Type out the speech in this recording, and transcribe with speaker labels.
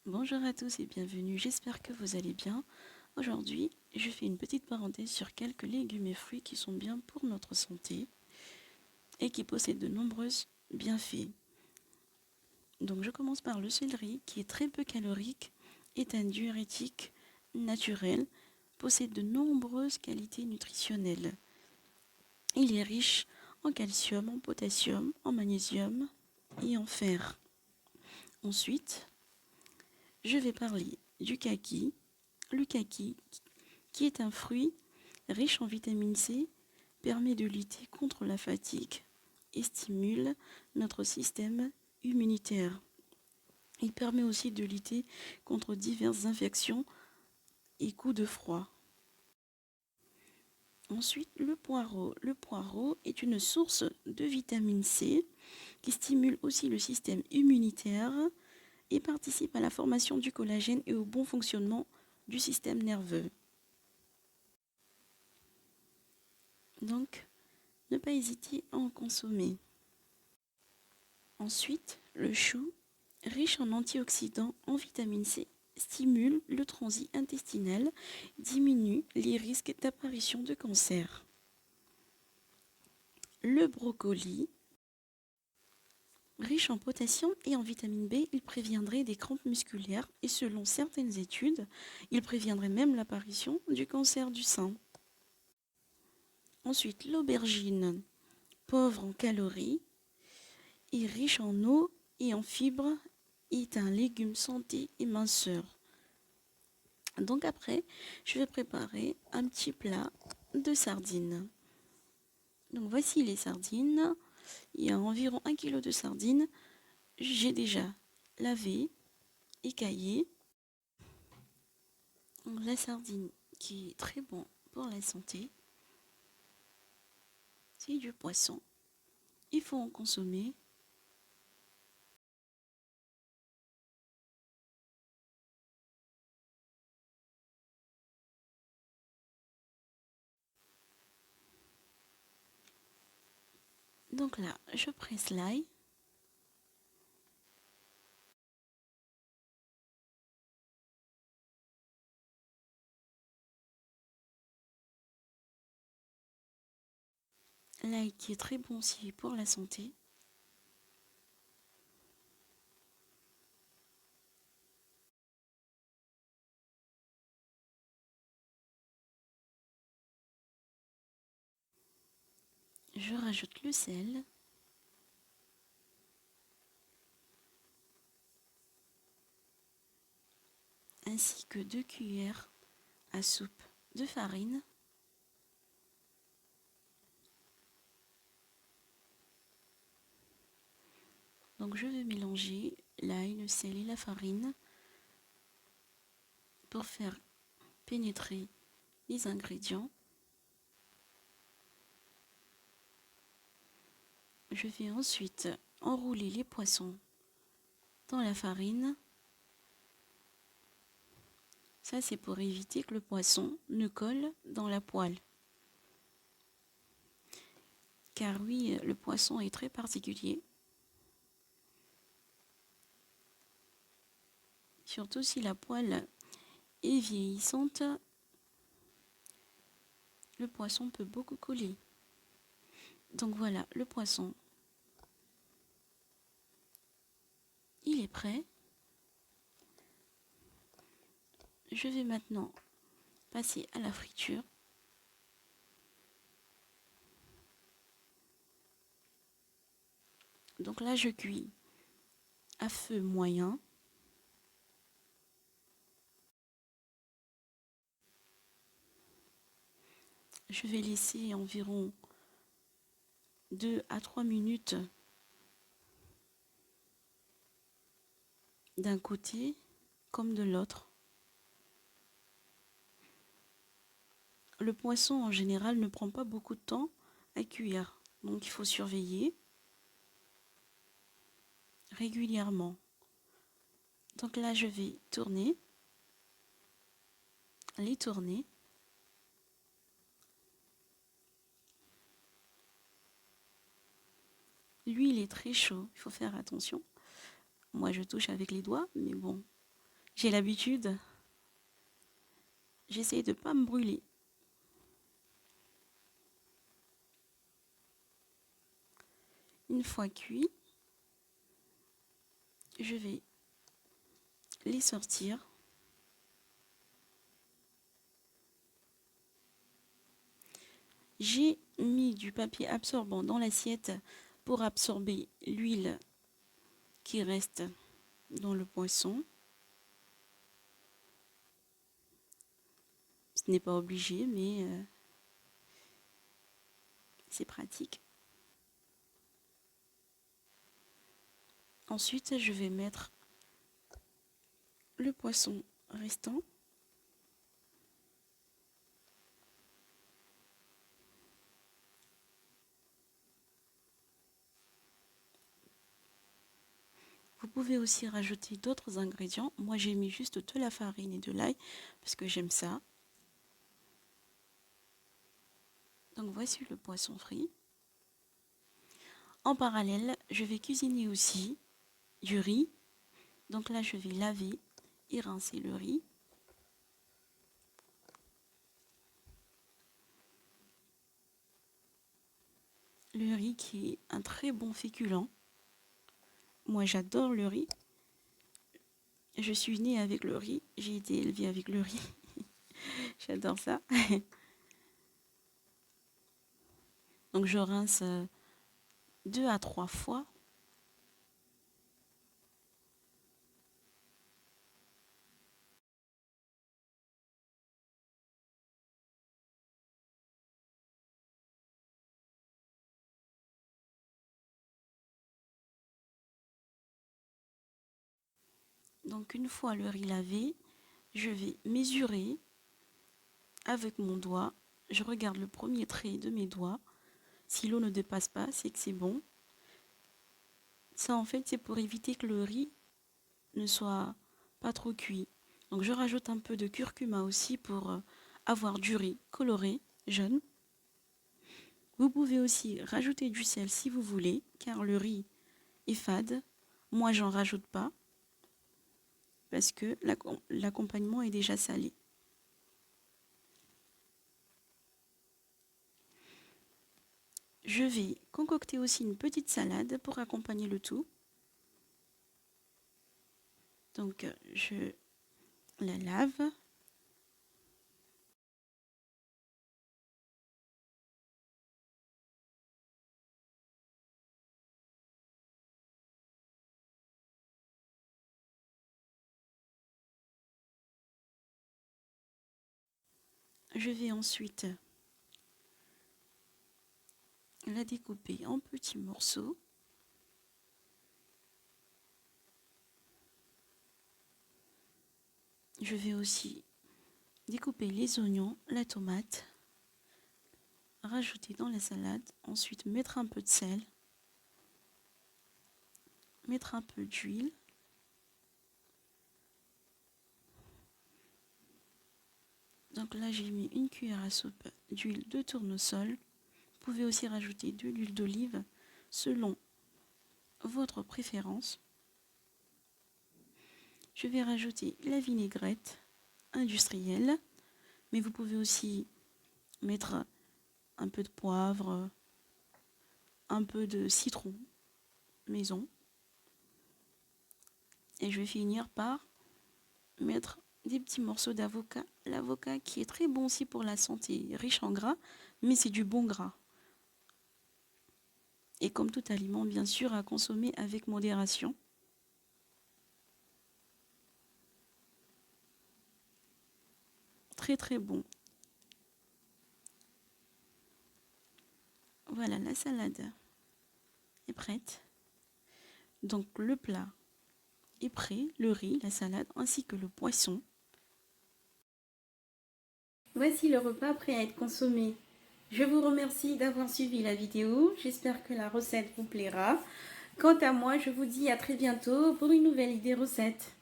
Speaker 1: Bonjour à tous et bienvenue, j'espère que vous allez bien. Aujourd'hui, je fais une petite parenthèse sur quelques légumes et fruits qui sont bien pour notre santé et qui possèdent de nombreux bienfaits. Donc je commence par le céleri qui est très peu calorique, est un diurétique naturel, possède de nombreuses qualités nutritionnelles. Il est riche en calcium, en potassium, en magnésium et en fer. Ensuite, je vais parler du kaki. Le kaki, qui est un fruit riche en vitamine C, permet de lutter contre la fatigue et stimule notre système immunitaire. Il permet aussi de lutter contre diverses infections et coups de froid. Ensuite, le poireau. Le poireau est une source de vitamine C qui stimule aussi le système immunitaire et participe à la formation du collagène et au bon fonctionnement du système nerveux. Donc, ne pas hésiter à en consommer. Ensuite, le chou, riche en antioxydants, en vitamine C, stimule le transit intestinal, diminue les risques d'apparition de cancer. Le brocoli, riche en potassium et en vitamine B, il préviendrait des crampes musculaires et selon certaines études, il préviendrait même l'apparition du cancer du sein. Ensuite, l'aubergine, pauvre en calories et riche en eau et en fibres, est un légume santé et minceur. Donc après, je vais préparer un petit plat de sardines. Donc voici les sardines. Il y a environ 1 kg de sardines. J'ai déjà lavé, écaillé. Donc la sardine qui est très bon pour la santé. C'est du poisson. Il faut en consommer. Donc là, je presse l'ail. L'ail qui est très bon aussi pour la santé. Je rajoute le sel. Ainsi que 2 cuillères à soupe de farine. Donc je vais mélanger l'ail, le sel et la farine pour faire pénétrer les ingrédients. Je vais ensuite enrouler les poissons dans la farine. Ça, c'est pour éviter que le poisson ne colle dans la poêle. Car oui, le poisson est très particulier. Surtout si la poêle est vieillissante, le poisson peut beaucoup coller. Donc voilà, le poisson, il est prêt. Je vais maintenant passer à la friture. Donc là, je cuis à feu moyen. Je vais laisser environ 2 à 3 minutes d'un côté comme de l'autre. Le poisson en général ne prend pas beaucoup de temps à cuire, donc il faut surveiller régulièrement. Donc là, je vais les tourner. L'huile est très chaud, il faut faire attention. Moi, je touche avec les doigts, mais bon, J'ai l'habitude. J'essaye de ne pas me brûler. Une fois cuit, je vais les sortir. J'ai mis du papier absorbant dans l'assiette pour absorber l'huile qui reste dans le poisson. Ce n'est pas obligé, mais c'est pratique. Ensuite, je vais mettre le poisson restant. Vous pouvez aussi rajouter d'autres ingrédients. Moi, j'ai mis juste de la farine et de l'ail parce que j'aime ça. Donc voici le poisson frit. En parallèle, je vais cuisiner aussi du riz. Donc là, je vais laver et rincer le riz. Le riz qui est un très bon féculent. Moi, j'adore le riz. Je suis née avec le riz. J'ai été élevée avec le riz. J'adore ça. Donc je rince 2 à 3 fois. Donc une fois le riz lavé, je vais mesurer avec mon doigt. Je regarde le premier trait de mes doigts. Si l'eau ne dépasse pas, c'est que c'est bon. Ça en fait c'est pour éviter que le riz ne soit pas trop cuit. Donc je rajoute un peu de curcuma aussi pour avoir du riz coloré, jaune. Vous pouvez aussi rajouter du sel si vous voulez, car le riz est fade. Moi j'en rajoute pas parce que l'accompagnement est déjà salé. Je vais concocter aussi une petite salade pour accompagner le tout. Donc je la lave. Je vais ensuite la découper en petits morceaux. Je vais aussi découper les oignons, la tomate, rajouter dans la salade, ensuite mettre un peu de sel, mettre un peu d'huile. Donc là j'ai mis une cuillère à soupe d'huile de tournesol. Vous pouvez aussi rajouter de l'huile d'olive selon votre préférence. Je vais rajouter la vinaigrette industrielle, mais vous pouvez aussi mettre un peu de poivre, un peu de citron maison. Et je vais finir par mettre des petits morceaux d'avocat. L'avocat qui est très bon aussi pour la santé, riche en gras, mais c'est du bon gras. Et comme tout aliment, bien sûr, à consommer avec modération. Très très bon. Voilà, la salade est prête. Donc le plat est prêt, le riz, la salade ainsi que le poisson. Voici le repas prêt à être consommé. Je vous remercie d'avoir suivi la vidéo. J'espère que la recette vous plaira. Quant à moi, je vous dis à très bientôt pour une nouvelle idée recette.